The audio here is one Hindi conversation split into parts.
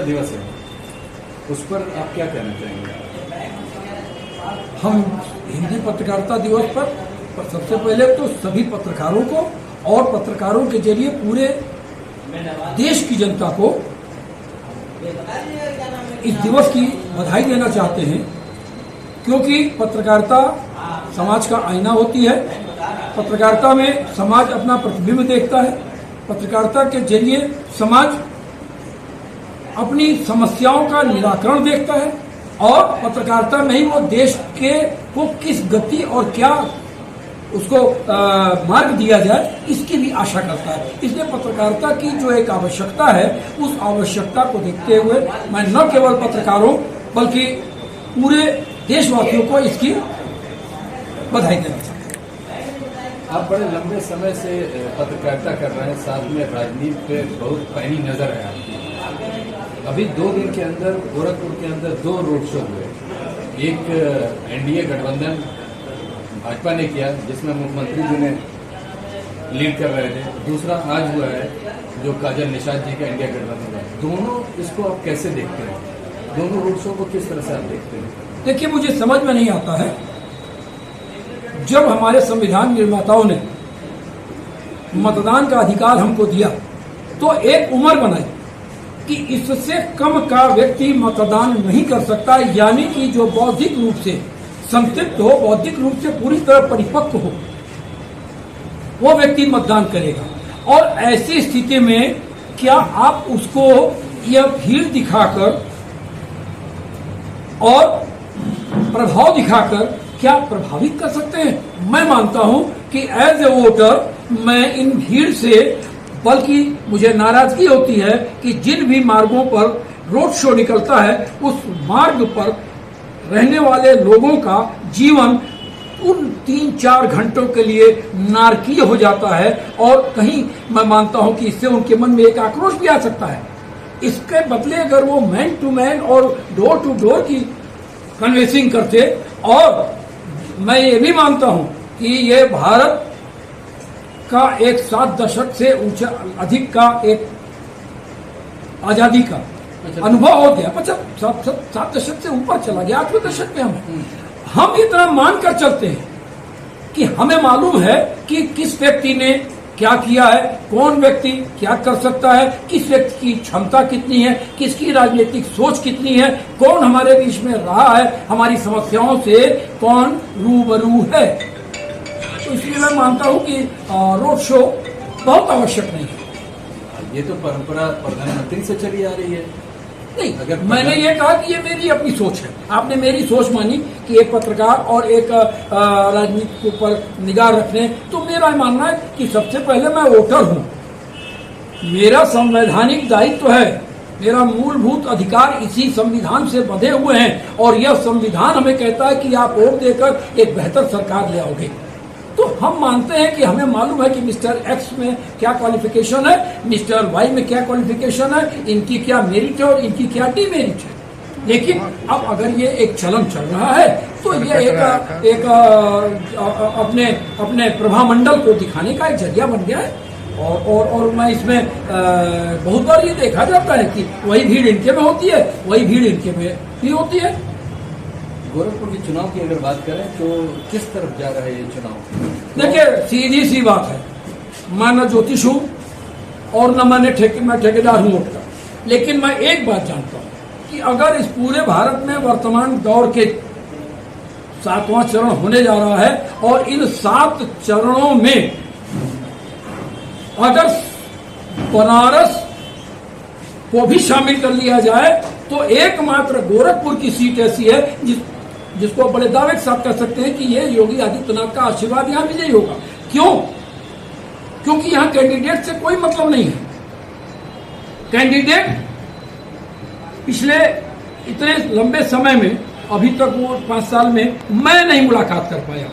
दिवस है, उस पर आप क्या कहना चाहेंगे? हम हिंदी पत्रकारिता दिवस पर सबसे पहले तो सभी पत्रकारों को और पत्रकारों के जरिए पूरे देश की जनता को इस दिवस की बधाई देना चाहते हैं, क्योंकि पत्रकारिता समाज का आईना होती है। पत्रकारिता में समाज अपना प्रतिबिंब देखता है। पत्रकारिता के जरिए समाज अपनी समस्याओं का निराकरण देखता है और पत्रकारिता में ही वो देश के को किस गति और क्या उसको मार्ग दिया जाए, इसकी भी आशा करता है। इसलिए पत्रकारिता की जो एक आवश्यकता है, उस आवश्यकता को देखते हुए मैं न केवल पत्रकारों बल्कि पूरे देशवासियों को इसकी बधाई देना चाहता हूँ। आप बड़े लंबे समय से पत्रकारिता कर रहे हैं, साथ में राजनीति पे बहुत पैनी नजर है आपकी। अभी 2 दिन के अंदर गोरखपुर के अंदर 2 रोड शो हुए। एक एनडीए गठबंधन भाजपा ने किया, जिसमें मुख्यमंत्री जी ने लीड कर रहे थे। दूसरा आज हुआ है जो काजल निषाद जी का इंडिया गठबंधन है। दोनों इसको आप कैसे देखते हैं? दोनों रोड शो को किस तरह से आप देखते हैं? देखिए, मुझे समझ में नहीं आता है, जब हमारे संविधान निर्माताओं ने मतदान का अधिकार हमको दिया तो एक उम्र बनाई कि इससे कम का व्यक्ति मतदान नहीं कर सकता, यानी कि जो बौद्धिक रूप से संतृप्त हो, बौद्धिक रूप से पूरी तरह परिपक्व हो, वो व्यक्ति मतदान करेगा। और ऐसी स्थिति में क्या आप उसको यह भीड़ दिखाकर और प्रभाव दिखाकर क्या प्रभावित कर सकते हैं? मैं मानता हूं कि एज ए वोटर मैं इन भीड़ से, बल्कि मुझे नाराजगी होती है कि जिन भी मार्गों पर रोड शो निकलता है, उस मार्ग पर रहने वाले लोगों का जीवन उन 3-4 घंटों के लिए नारकीय हो जाता है और कहीं मैं मानता हूं कि इससे उनके मन में एक आक्रोश भी आ सकता है। इसके बदले अगर वो मैन टू मैन और डोर टू डोर की कन्वेंसिंग करते, और मैं ये भी मानता हूं कि ये भारत का एक 7 दशक से ऊंचा अधिक का एक आजादी का अनुभव हो गया। 7 दशक से ऊपर चला गया, 8वें दशक में हम इतना मानकर चलते हैं कि हमें मालूम है कि किस व्यक्ति ने क्या किया है, कौन व्यक्ति क्या कर सकता है, किस व्यक्ति की क्षमता कितनी है, किसकी राजनीतिक सोच कितनी है, कौन हमारे बीच में रहा है, हमारी समस्याओं से कौन रूबरू है। तो इसलिए मैं मानता हूं कि रोड शो बहुत आवश्यक नहीं है। ये तो परंपरा प्रधानमंत्री से चली आ रही है। नहीं, अगर मैंने ये कहा कि ये मेरी अपनी सोच है। आपने मेरी सोच मानी कि एक पत्रकार और एक राजनीति के ऊपर निगाह रखने, तो मेरा मानना है कि सबसे पहले मैं वोटर हूं। मेरा संवैधानिक दायित्व है, मेरा मूलभूत अधिकार इसी संविधान से बंधे हुए हैं और यह संविधान हमें कहता है कि आप वोट देकर एक बेहतर सरकार ले आओगे। तो हम मानते हैं कि हमें मालूम है कि मिस्टर एक्स में क्या क्वालिफिकेशन है, मिस्टर वाई में क्या क्वालिफिकेशन है, इनकी क्या मेरिट है और इनकी क्या डीमेरिट है। लेकिन अब अगर ये एक चलन चल रहा है तो ये एक अपने प्रभामंडल को दिखाने का एक जरिया बन गया है। और मैं इसमें बहुत बार ये देखा जाता है कि वही भीड़ इनके में होती है, वही भीड़ इनके में भी होती है। गोरखपुर के चुनाव की अगर बात करें तो किस तरफ जा रहा है ये चुनाव? देखिए, सीधी सी बात है, मैं न ज्योतिष हूं और न मैं ठेकेदार हूं वोट का, लेकिन मैं एक बात जानता हूं कि अगर इस पूरे भारत में वर्तमान दौर के 7वां चरण होने जा रहा है और इन 7 चरणों में अगर बनारस को भी शामिल कर लिया जाए तो एकमात्र गोरखपुर की सीट ऐसी है जिसको बड़े दावे के साथ कह सकते हैं कि ये योगी आदित्यनाथ का आशीर्वाद यहां विजयी होगा। क्यों? क्योंकि यहां कैंडिडेट से कोई मतलब नहीं है। कैंडिडेट पिछले इतने लंबे समय में, अभी तक वो 5 साल में मैं नहीं मुलाकात कर पाया।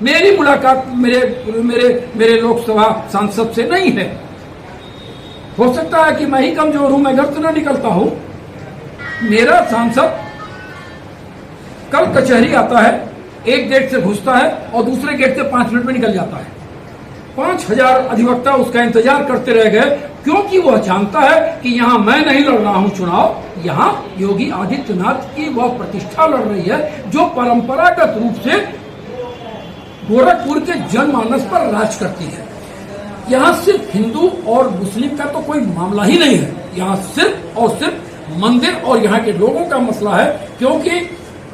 मेरी मुलाकात मेरे लोकसभा सांसद से नहीं है। हो सकता है कि मैं ही कमजोर हूं, मैं घर से न निकलता हूं। मेरा सांसद कल कचहरी आता है, एक गेट से घुसता है और दूसरे गेट से 5 मिनट में निकल जाता है। 5000 अधिवक्ता उसका इंतजार करते रह गए क्योंकि वह जानता है कि यहाँ मैं नहीं लड़ रहा हूँ चुनाव, यहाँ योगी आदित्यनाथ की वह प्रतिष्ठा लड़ रही है जो परंपरागत रूप से गोरखपुर के जनमानस पर राज करती है। यहाँ सिर्फ हिंदू और मुस्लिम का तो कोई मामला ही नहीं है, यहाँ सिर्फ और सिर्फ मंदिर और यहाँ के लोगों का मसला है, क्योंकि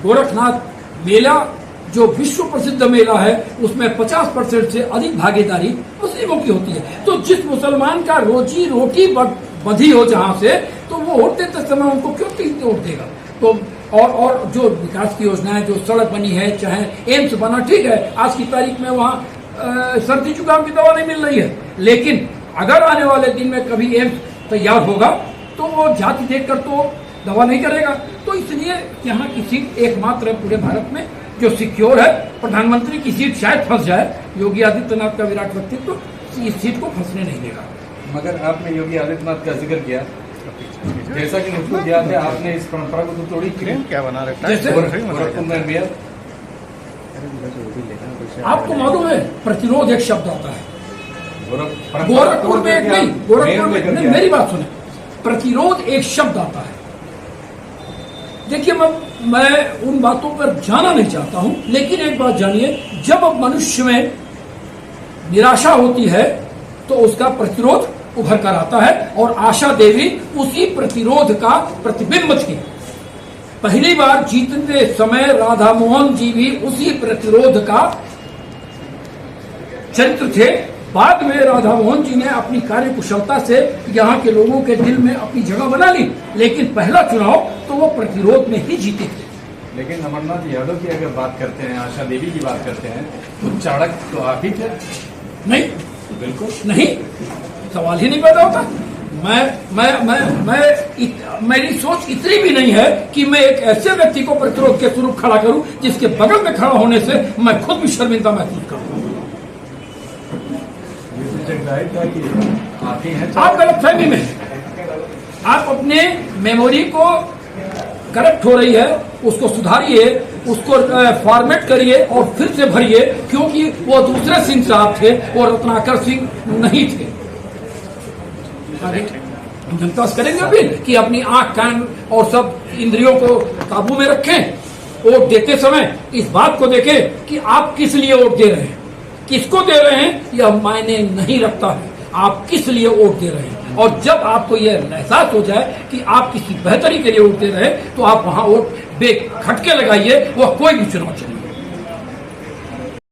गोरखनाथ मेला जो विश्व प्रसिद्ध मेला है उसमें 50% से अधिक भागीदारी मुस्लिमों की होती है। तो जिस मुसलमान का रोजी रोटी बंधी हो जहां से, तो वो वोट देते समय उनको क्यों वोट देगा। तो और जो विकास की योजनाएं, जो सड़क बनी है, चाहे एम्स बना, ठीक है आज की तारीख में वहाँ सर्दी जुकाम की दवा नहीं मिल रही है, लेकिन अगर आने वाले दिन में कभी एम्स तैयार होगा तो वो जाति देखकर तो दवा नहीं करेगा। तो इसलिए यहाँ की सीट एकमात्र है पूरे भारत में जो सिक्योर है। प्रधानमंत्री की सीट शायद फंस जाए, योगी आदित्यनाथ का विराट व्यक्तित्व तो इस सीट को फंसने नहीं देगा। मगर आपने योगी आदित्यनाथ का जिक्र किया, जैसा कि मुझको याद है आपने इस परंपरा को तो तोड़ी क्या बना रखा जैसे गोरखपुर में मेयर, आपको मालूम है प्रतिरोध एक शब्द आता है गोरखपुर में, एक नहीं, गोरखपुर में नहीं, मेरी बात सुने, प्रतिरोध एक शब्द आता है। देखिए मैं उन बातों पर जाना नहीं चाहता हूं, लेकिन एक बात जानिए, जब अब मनुष्य में निराशा होती है तो उसका प्रतिरोध उभर कर आता है, और आशा देवी उसी प्रतिरोध का प्रतिबिंब थी। पहली बार जीतते समय राधा मोहन जी भी उसी प्रतिरोध का चरित्र थे। बाद में राधा मोहन जी ने अपनी कार्य कुशलता से यहाँ के लोगों के दिल में अपनी जगह बना ली, लेकिन पहला चुनाव तो वो प्रतिरोध में ही जीते थे। लेकिन अमरनाथ यादव की अगर बात करते हैं, आशा देवी की बात करते हैं, तो चाणक तो आप ही थे। नहीं, बिल्कुल नहीं, सवाल ही नहीं पैदा होता। मेरी सोच इतनी भी नहीं है कि मैं एक ऐसे व्यक्ति को प्रतिरोध के स्वरूप खड़ा करूं जिसके बगल में खड़ा होने से मैं खुद भी शर्मिंदा महसूस करूं। आप गलतफहमी में, आप अपने मेमोरी को करेक्ट हो रही है, उसको सुधारिए, उसको फॉर्मेट करिए और फिर से भरिए, क्योंकि वो दूसरे सिंह साहब थे, वो रत्नाकर सिंह नहीं थे। हम जनता से करेंगे अपील कि अपनी आंख, कान और सब इंद्रियों को काबू में रखें। वोट देते समय इस बात को देखें कि आप किस लिए वोट दे रहे हैं, किसको दे रहे हैं, यह मायने नहीं रखता है, आप किस लिए वोट दे रहे हैं। और जब आपको यह एहसास हो जाए कि आप किसी बेहतरी के लिए वोट दे रहे हैं, तो आप वहां वोट बेखटके लगाइए, वह कोई भी चुनाव चले।